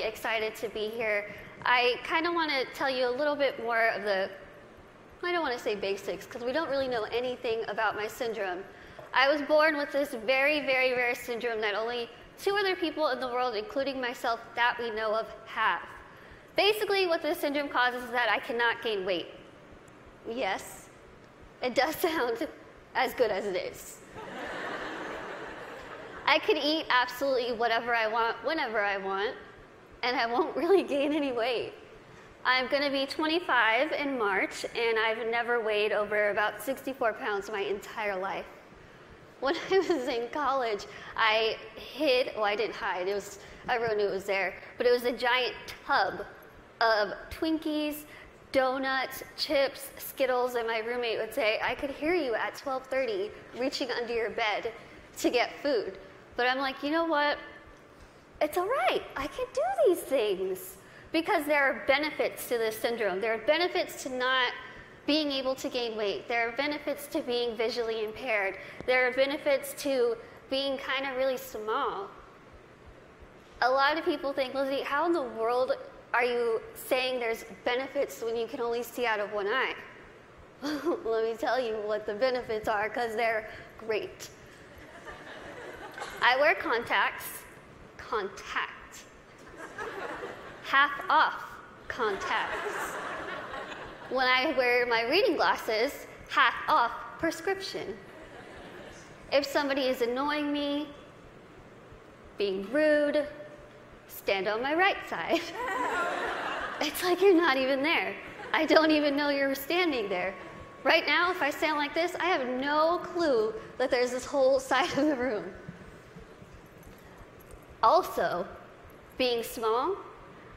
excited to be here. I kind of want to tell you a little bit more of the, I don't want to say basics, because we don't really know anything about my syndrome. I was born with this very, very rare syndrome that only 2 other people in the world, including myself, that we know of, have. Basically, what this syndrome causes is that I cannot gain weight. Yes, it does sound as good as it is. I could eat absolutely whatever I want, whenever I want, and I won't really gain any weight. I'm going to be 25 in March, and I've never weighed over about 64 pounds my entire life. When I was in college, I hid, well, I didn't hide, everyone knew it was there, but it was a giant tub of Twinkies, donuts, chips, Skittles, and my roommate would say, I could hear you at 12:30 reaching under your bed to get food. But I'm like, you know what? It's all right. I can do these things because there are benefits to this syndrome. There are benefits to not being able to gain weight. There are benefits to being visually impaired. There are benefits to being kind of really small. A lot of people think, Lizzie, how in the world are you saying there's benefits when you can only see out of one eye? Let me tell you what the benefits are, because they're great. I wear contacts. Half off contacts. When I wear my reading glasses, half off prescription. If somebody is annoying me, being rude, stand on my right side. It's like you're not even there. I don't even know you're standing there. Right now, if I stand like this, I have no clue that there's this whole side of the room. Also, being small,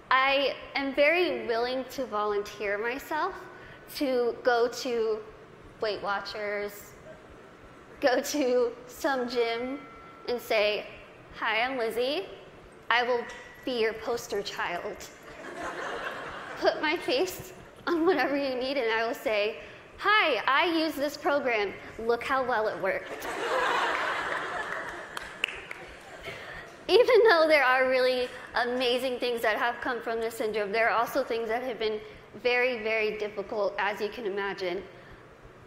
I am very willing to volunteer myself to go to Weight Watchers, go to some gym and say, hi, I'm Lizzie. I will be your poster child. Put my face on whatever you need and I will say, hi, I use this program. Look how well it worked. Even though there are really amazing things that have come from this syndrome, there are also things that have been very, very difficult, as you can imagine.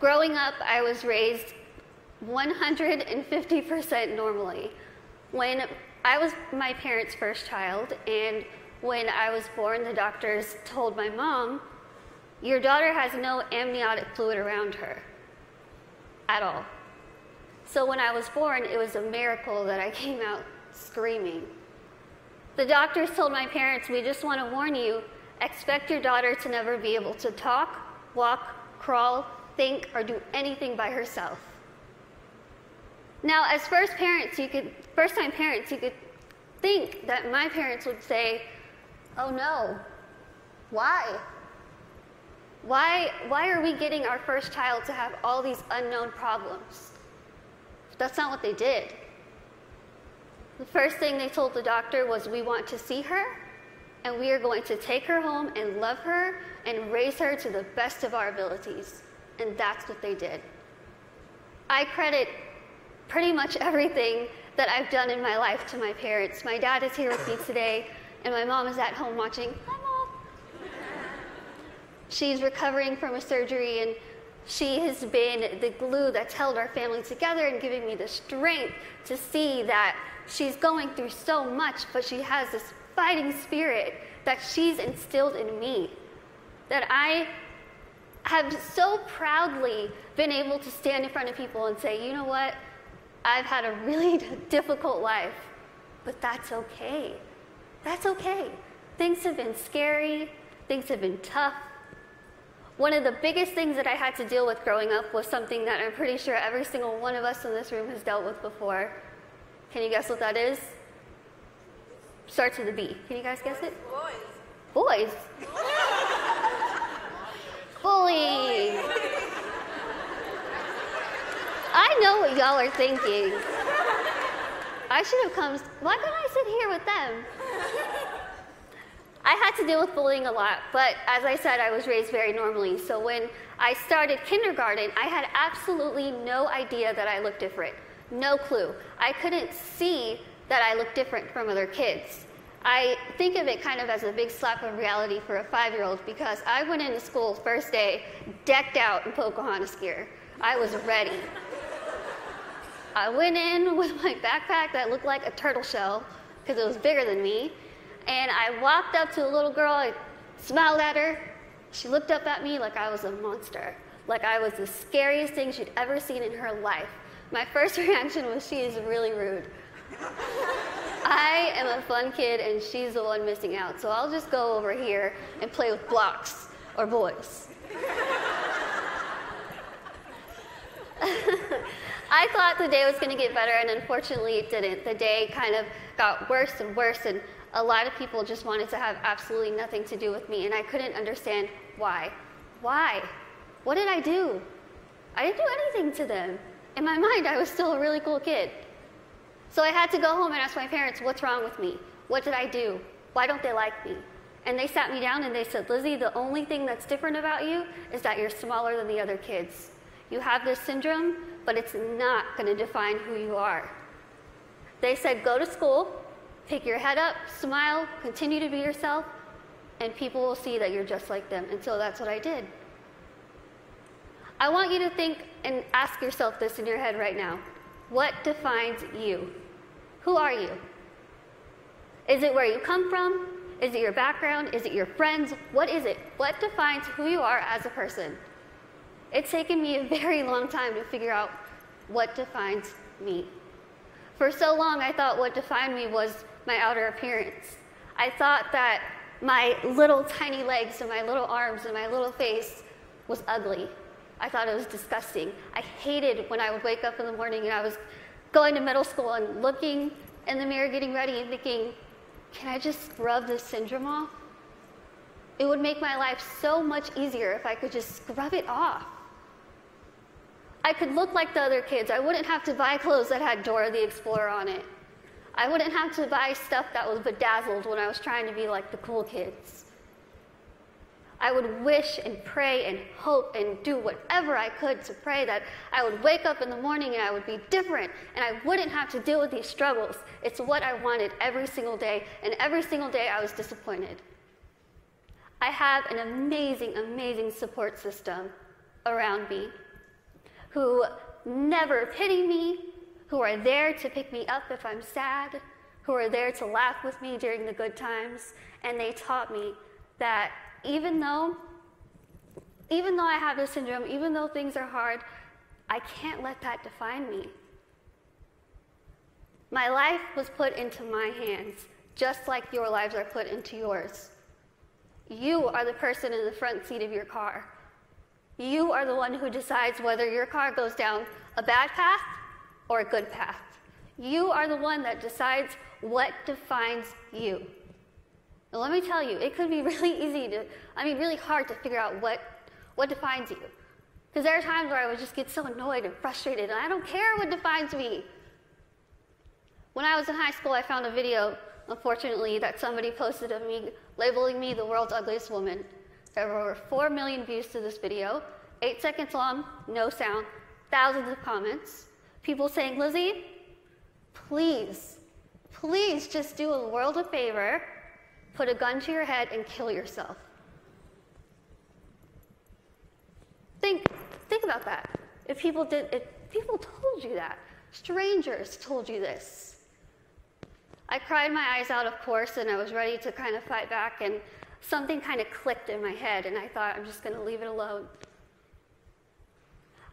Growing up, I was raised 150% normally. When I was my parents' first child, and when I was born, the doctors told my mom, your daughter has no amniotic fluid around her at all. So when I was born, it was a miracle that I came out screaming. The doctors told my parents, we just want to warn you, expect your daughter to never be able to talk, walk, crawl, think, or do anything by herself. Now, as first-time parents, you could think that my parents would say, oh no, why? Why are we getting our first child to have all these unknown problems? But that's not what they did. The first thing they told the doctor was, we want to see her, and we are going to take her home and love her and raise her to the best of our abilities. And that's what they did. I credit pretty much everything that I've done in my life to my parents. My dad is here with me today, and my mom is at home watching. Hi, Mom. She's recovering from a surgery, and she has been the glue that's held our family together and giving me the strength to see that she's going through so much, but she has this fighting spirit that she's instilled in me, that I have so proudly been able to stand in front of people and say, you know what, I've had a really difficult life, but that's okay. That's okay. Things have been scary, things have been tough. One of the biggest things that I had to deal with growing up was something that I'm pretty sure every single one of us in this room has dealt with before. Can you guess what that is? Starts with a B. Can you guys guess it? Boys. Bullying. I know what y'all are thinking. I should have come, why couldn't I sit here with them? I had to deal with bullying a lot, but as I said, I was raised very normally. So when I started kindergarten, I had absolutely no idea that I looked different. No clue. I couldn't see that I looked different from other kids. I think of it kind of as a big slap of reality for a 5-year-old because I went into school first day decked out in Pocahontas gear. I was ready. I went in with my backpack that looked like a turtle shell because it was bigger than me, and I walked up to a little girl, I smiled at her. She looked up at me like I was a monster, like I was the scariest thing she'd ever seen in her life. My first reaction was, she is really rude. I am a fun kid and she's the one missing out, so I'll just go over here and play with blocks or boys. I thought the day was going to get better, and unfortunately it didn't. The day kind of got worse and worse, and a lot of people just wanted to have absolutely nothing to do with me, and I couldn't understand why. Why? What did I do? I didn't do anything to them. In my mind, I was still a really cool kid. So I had to go home and ask my parents, what's wrong with me? What did I do? Why don't they like me? And they sat me down and they said, Lizzie, the only thing that's different about you is that you're smaller than the other kids. You have this syndrome, but it's not going to define who you are. They said, go to school, pick your head up, smile, continue to be yourself, and people will see that you're just like them. And so that's what I did. I want you to think and ask yourself this in your head right now. What defines you? Who are you? Is it where you come from? Is it your background? Is it your friends? What is it? What defines who you are as a person? It's taken me a very long time to figure out what defines me. For so long, I thought what defined me was my outer appearance. I thought that my little tiny legs and my little arms and my little face was ugly. I thought it was disgusting. I hated when I would wake up in the morning and I was going to middle school and looking in the mirror, getting ready and thinking, can I just scrub this syndrome off? It would make my life so much easier if I could just scrub it off. I could look like the other kids. I wouldn't have to buy clothes that had Dora the Explorer on it. I wouldn't have to buy stuff that was bedazzled when I was trying to be like the cool kids. I would wish and pray and hope and do whatever I could to pray that I would wake up in the morning and I would be different and I wouldn't have to deal with these struggles. It's what I wanted every single day, and every single day I was disappointed. I have an amazing, amazing support system around me who never pity me, who are there to pick me up if I'm sad, who are there to laugh with me during the good times, and they taught me that even though I have this syndrome, even though things are hard, I can't let that define me. My life was put into my hands, just like your lives are put into yours. You are the person in the front seat of your car. You are the one who decides whether your car goes down a bad path or a good path. You are the one that decides what defines you. Now, let me tell you, it could be really hard to figure out what defines you. Because there are times where I would just get so annoyed and frustrated, and I don't care what defines me. When I was in high school, I found a video, unfortunately, that somebody posted of me, labeling me the world's ugliest woman. There were over 4 million views to this video, 8 seconds long, no sound, thousands of comments. People saying, Lizzie, please just do a world a favor, put a gun to your head and kill yourself. Think about that. If people told you that, strangers told you this. I cried my eyes out, of course, and I was ready to kind of fight back, and something kind of clicked in my head, and I thought, I'm just going to leave it alone.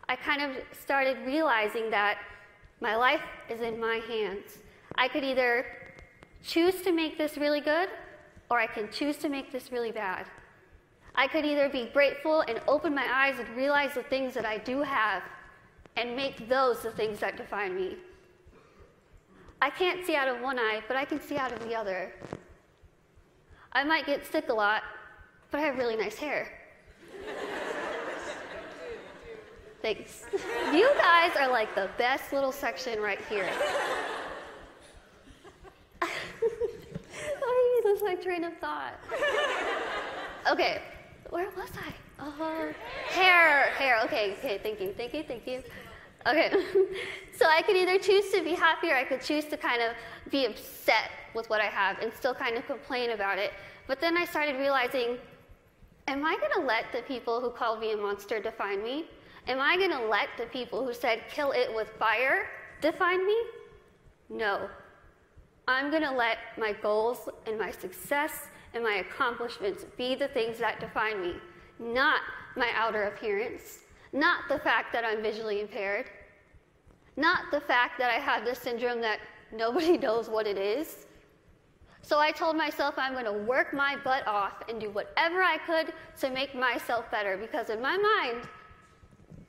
I kind of started realizing that my life is in my hands. I could either choose to make this really good, or I can choose to make this really bad. I could either be grateful and open my eyes and realize the things that I do have and make those the things that define me. I can't see out of one eye, but I can see out of the other. I might get sick a lot, but I have really nice hair. Thanks. You guys are like the best little section right here. I lose my train of thought. Okay, where was I? Hair. Okay, thank you. Okay, so I could either choose to be happy or I could choose to kind of be upset with what I have and still kind of complain about it. But then I started realizing, am I going to let the people who called me a monster define me? Am I going to let the people who said kill it with fire define me? No. I'm going to let my goals and my success and my accomplishments be the things that define me, not my outer appearance, not the fact that I'm visually impaired, not the fact that I have this syndrome that nobody knows what it is. So I told myself I'm going to work my butt off and do whatever I could to make myself better, because in my mind,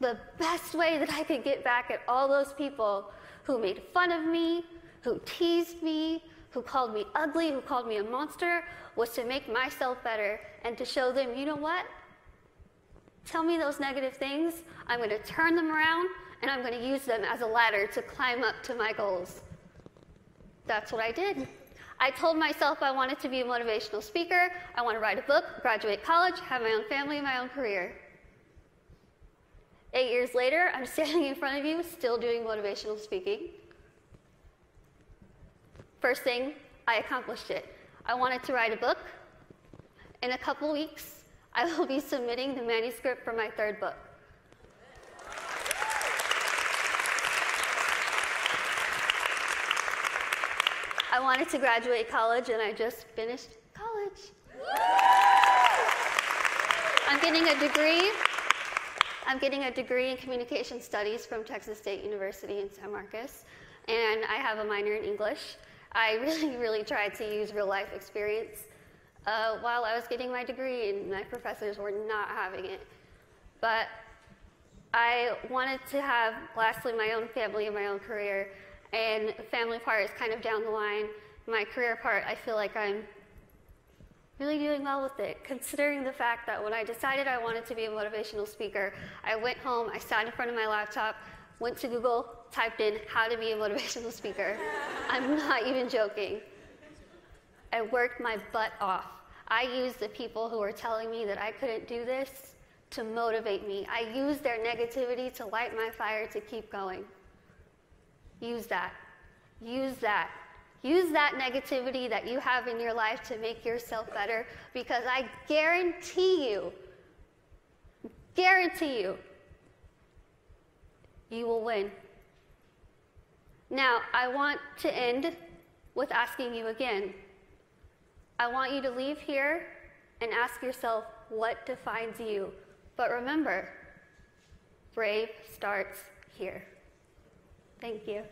the best way that I could get back at all those people who made fun of me, who teased me, who called me ugly, who called me a monster, was to make myself better and to show them, you know what? Tell me those negative things, I'm going to turn them around, and I'm going to use them as a ladder to climb up to my goals. That's what I did. I told myself I wanted to be a motivational speaker, I want to write a book, graduate college, have my own family and my own career. 8 years later, I'm standing in front of you, still doing motivational speaking. First thing, I accomplished it. I wanted to write a book. In a couple weeks, I will be submitting the manuscript for my third book. I wanted to graduate college, and I just finished college. I'm getting a degree. I'm getting a degree in communication studies from Texas State University in San Marcos, and I have a minor in English. I really tried to use real-life experience while I was getting my degree, and my professors were not having it. But I wanted to have, lastly, my own family and my own career, and the family part is kind of down the line. My career part, I feel like I'm really doing well with it, considering the fact that when I decided I wanted to be a motivational speaker, I went home, I sat in front of my laptop, went to Google, typed in how to be a motivational speaker. I'm not even joking. I worked my butt off. I used the people who were telling me that I couldn't do this to motivate me. I used their negativity to light my fire to keep going. Use that. Use that. Use that negativity that you have in your life to make yourself better, because I guarantee you, you will win. Now, I want to end with asking you again. I want you to leave here and ask yourself what defines you. But remember, brave starts here. Thank you.